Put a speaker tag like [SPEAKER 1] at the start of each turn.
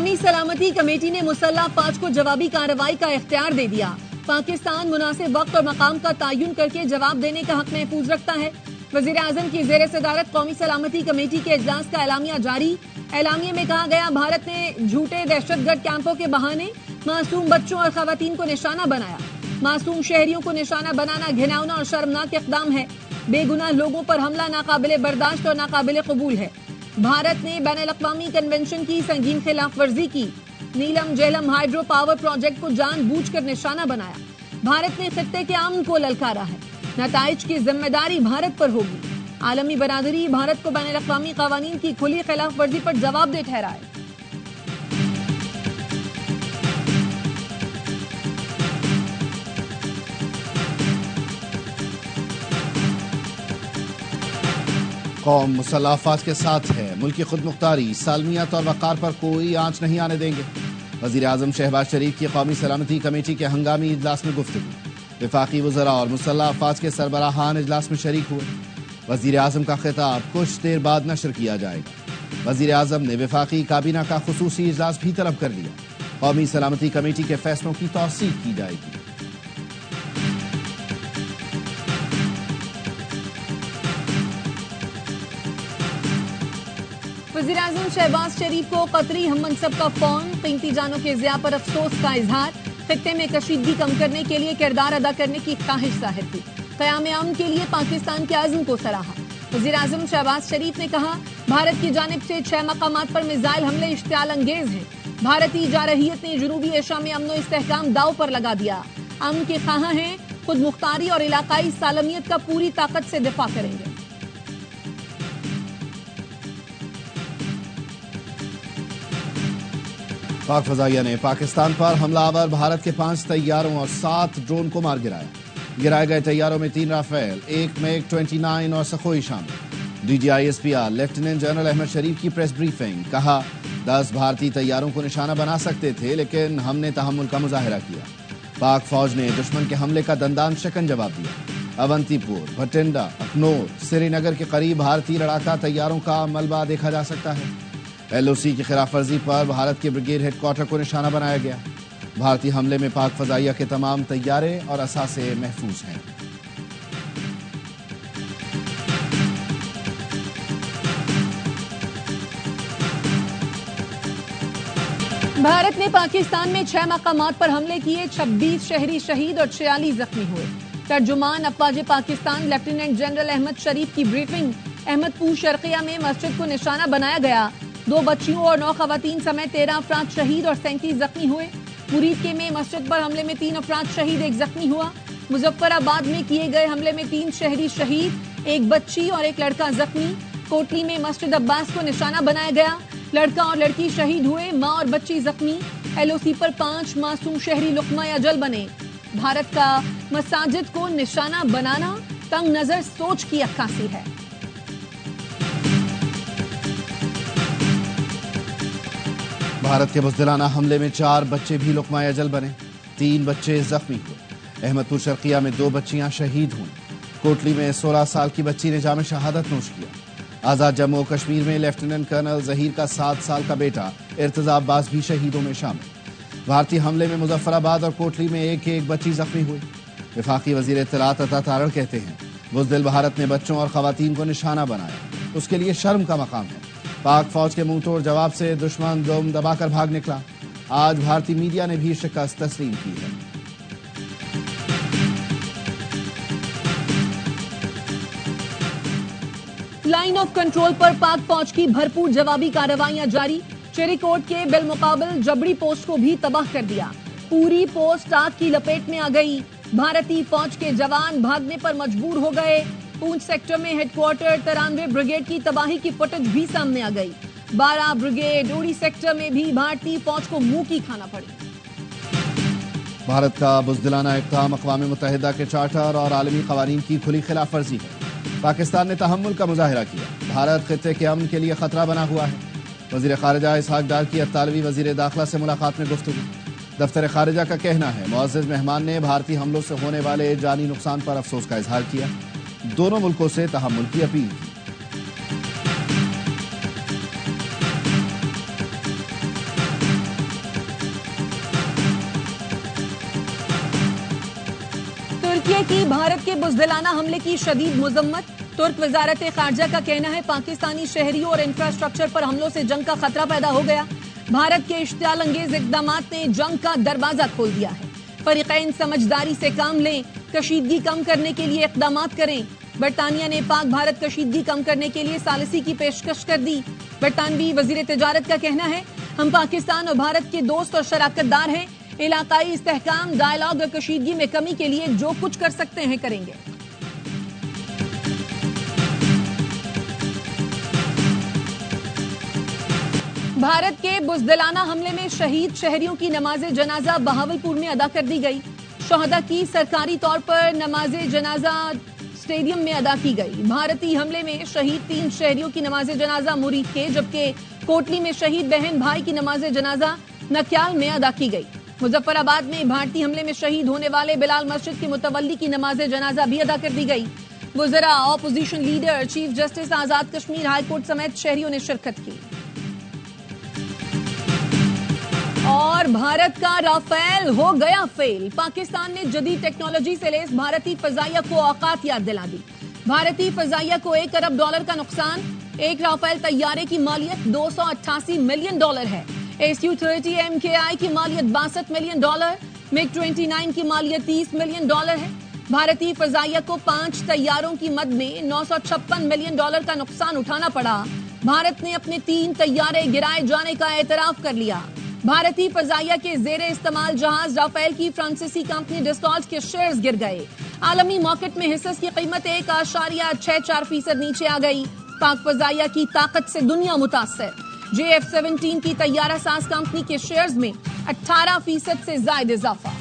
[SPEAKER 1] कौमी सलामती कमेटी ने मुसल्लह अफवाज को जवाबी कार्रवाई का इख्तियार दे दिया। पाकिस्तान मुनासिब वक्त और मकाम का तयन करके जवाब देने का हक महफूज रखता है। वजीर आजम की जेर सदारत कौमी सलामती कमेटी के इजलास का एलामिया जारी। एलामिया में कहा गया, भारत ने झूठे दहशतगर्द कैंपों के बहाने मासूम बच्चों और खवातीन को निशाना बनाया। मासूम शहरियों को निशाना बनाना घिनौना और शर्मनाक इक़दाम है। बेगुनाह लोगों पर हमला नाकाबिले बर्दाश्त और नाकाबिले कबूल है। भारत ने बैनुल-अक़वामी कन्वेंशन की संगीन खिलाफ वर्जी की। नीलम झेलम हाइड्रो पावर प्रोजेक्ट को जानबूझकर निशाना बनाया। भारत ने खित्ते के अमन को ललकारा है। नताइज की जिम्मेदारी भारत पर होगी। आलमी बरादरी भारत को बैनुल-अक़वामी क़वानीन की खुली खिलाफ वर्जी पर जवाबदेह ठहराए।
[SPEAKER 2] कौम मुसल्लह अफवाज के साथ है। मुल्की खुद मुख्तारी, सालमियत और वक़ार पर कोई आंच नहीं आने देंगे। वज़ीर आज़म शहबाज शरीफ की कौमी सलामती कमेटी के हंगामी इजलास में गुफ्तगू। वफाकी वज़रा और मुसल्लह अफवाज के सरबराहान इजलास में शरीक हुए। वज़ीर आज़म का खिताब कुछ देर बाद नशर किया जाएगा। वज़ीर आज़म ने वफाकी काबीना का खुसूसी इजलास भी तलब कर लिया। कौमी सलामती कमेटी के फैसलों की तौसीक की जाएगी।
[SPEAKER 1] वज़ीर आज़म शहबाज शरीफ को कतरी हम मनसब का फोन। कीमती जानों के ज़िया पर अफसोस का इजहार। खित्ते में कशीदगी कम करने के लिए किरदार अदा करने की ख्वाहिश जाहिर की। क़याम अमन के लिए पाकिस्तान के आज़म को सराहा। वज़ीर आज़म शहबाज शरीफ ने कहा, भारत की जानिब से 6 मकामात पर मिसाइल हमले इश्तियाल अंगेज हैं। भारतीय जारहियत ने जनूबी एशिया में अमन इस्तेहकाम दाव पर लगा दिया। अमन के ख्वाह हैं, खुद मुख्तारी और इलाकाई सालमियत का पूरी ताकत से दिफा करेंगे।
[SPEAKER 2] पाक फजाइया ने पाकिस्तान पर हमलावर भारत के 5 तैयारों और 7 ड्रोन को मार गिराया। गिराए गए तैयारों में 3 राफेल, 1 मैग 29 और सखोई शामिल। DGISPR लेफ्टिनेंट जनरल अहमद शरीफ की प्रेस ब्रीफिंग। कहा, 10 भारतीय तैयारों को निशाना बना सकते थे, लेकिन हमने तहम्मुल का मुजाहिरा किया। पाक फौज ने दुश्मन के हमले का दंदान शिकन जवाब दिया। अवंतीपुर, भटिंडा, अखनौर, श्रीनगर के करीब भारतीय लड़ाका तैयारों का मलबा देखा जा सकता है। LOC की खिलाफ वर्जी पर भारत के ब्रिगेड हेडक्वार्टर को निशाना बनाया गया। भारतीय हमले में पाक फजाइया के तमाम तैयारे और असासे महफूज हैं।
[SPEAKER 1] भारत ने पाकिस्तान में 6 मकामात पर हमले किए। 26 शहरी शहीद और 46 जख्मी हुए। तर्जुमान अफवाज पाकिस्तान लेफ्टिनेंट जनरल अहमद शरीफ की ब्रीफिंग। अहमदपुर शर्किया में मस्जिद को निशाना बनाया गया। 2 बच्चियों और 9 खवातीन समेत 13 अफराद शहीद और 37 जख्मी हुए। मुरीदके में मस्जिद पर हमले में 3 अफराद शहीद, 1 जख्मी हुआ। मुजफ्फराबाद में किए गए हमले में 3 शहरी शहीद, 1 बच्ची और 1 लड़का जख्मी। कोटली में मस्जिद अब्बास को निशाना बनाया गया। लड़का और लड़की शहीद हुए, मां और बच्ची जख्मी। LOC पर 5 मासूम शहरी लुकमा अजल बने। भारत का मसाजिद को निशाना बनाना तंग नजर सोच की अक्कासी है।
[SPEAKER 2] भारत के बुज़दिलाना हमले में 4 बच्चे भी लुक़मा अजल बने। 3 बच्चे जख्मी हुए। अहमदपुर शर्किया में 2 बच्चियां शहीद हुई। कोटली में 16 साल की बच्ची ने जाम शहादत नोश किया। आज़ाद जम्मू कश्मीर में लेफ्टिनेंट कर्नल जहीर का 7 साल का बेटा इर्तज़ा अब्बास भी शहीदों में शामिल। भारतीय हमले में मुजफ्फराबाद और कोटली में 1-1 बच्ची जख्मी हुई। वफाकी वज़ीर इत्तलात अता तारड़ कहते हैं, बुज़दिल भारत ने बच्चों और खवातीन को निशाना बनाया, उसके लिए शर्म का मकाम है। पाक फौज के मुंह तोड़ जवाब से दुश्मन दम दबाकर भाग निकला। आज भारतीय मीडिया ने भी शिकस्त तस्लीम की है।
[SPEAKER 1] लाइन ऑफ कंट्रोल पर पाक फौज की भरपूर जवाबी कार्रवाइयां जारी। चिरीकोट के बिलमुकाबिल जबड़ी पोस्ट को भी तबाह कर दिया। पूरी पोस्ट आग की लपेट में आ गई। भारतीय फौज के जवान भागने पर मजबूर हो गए। पूंछ सेक्टर में हेडक्वार्टर 93 ब्रिगेड की तबाही की फुटेज भी सामने आ गई। 12 ब्रिगेड उड़ी सेक्टर में भी भारतीय फौज को मुंह की खाना पड़ी।
[SPEAKER 2] भारत का बुज़दिलाना इक़दाम अक़वाम मुत्तहिदा के चार्टर और आलमी क़वानीन की खुली खिलाफ वर्जी है। पाकिस्तान ने तहम्मुल का मुजाहिरा किया। भारत खित्ते के अमन के लिए खतरा बना हुआ है। वज़ीर ख़ारिजा इसहाक़ डार की अत्तालवी वज़ीर दाखिला से मुलाकात में गुफ्तगू। दफ्तर ख़ारिजा का कहना है, मुअज़्ज़ज़ मेहमान ने भारतीय हमलों से होने वाले जानी नुकसान पर अफसोस का इजहार किया। दोनों मुल्कों से तहम्मुल की अपील की।
[SPEAKER 1] तुर्की की भारत के बुज़दिलाना हमले की शदीद मुज़म्मत। तुर्क वजारत खारजा का कहना है पाकिस्तानी शहरियों और इंफ्रास्ट्रक्चर पर हमलों से जंग का खतरा पैदा हो गया। भारत के इश्तियाल अंगेज इक़दामात ने जंग का दरवाजा खोल दिया है। फरीक़ैन समझदारी से काम लें, कशीदगी कम करने के लिए इक़दामात करें। बरतानिया ने पाक भारत कशीदगी कम करने के लिए सालिसी की पेशकश कर दी। बरतानवी वजीर तिजारत का कहना है हम पाकिस्तान और भारत के दोस्त और शराकतदार हैं। इलाकाई इस्तेहकाम, डायलॉग और कशीदगी में कमी के लिए जो कुछ कर सकते हैं करेंगे। भारत के बुज़दिलाना हमले में शहीद शहरियों की नमाज़े जनाजा बहावलपुर में अदा कर दी गई। शहदा की सरकारी तौर पर नमाज़े जनाजा स्टेडियम में अदा की गई। भारतीय हमले में शहीद 3 शहरियों की नमाज़े जनाजा मुरीद के, जबकि कोटली में शहीद बहन भाई की नमाज़े जनाजा नक्याल में अदा की गई। मुजफ्फराबाद में भारतीय हमले में शहीद होने वाले बिलाल मस्जिद के मुतवल्ली की नमाज़े जनाजा भी अदा कर दी गई। वज़रा, ऑपोजिशन लीडर, चीफ जस्टिस आजाद कश्मीर हाईकोर्ट समेत शहरियों ने शिरकत की। और भारत का राफेल हो गया फेल। पाकिस्तान ने जदीद टेक्नोलॉजी से लैस भारतीय फजाइया को औकात याद दिला दी। भारतीय फजाइया को $1 अरब का नुकसान। एक राफेल तैयारे की मालियत $288 मिलियन है। SU-30 MKI की मालियत $62 मिलियन, MiG-29 की मालियत $30 मिलियन है। भारतीय फजाइया को 5 तैयारों की मद में $956 मिलियन का नुकसान उठाना पड़ा। भारत ने अपने 3 तैयारे गिराए जाने का एतराफ कर लिया। भारतीय फजाइया के जेर इस्तेमाल जहाज राफेल की फ्रांसीसी कंपनी डस्टॉल्ट के शेयर्स गिर गए। आलमी मार्केट में हिस्से की कीमत 1.64% नीचे आ गई। पाक फजाइया की ताकत से दुनिया मुतासर। JF-17 की तैयारा साज कंपनी के शेयर्स में 18% से ज्यादा इजाफा।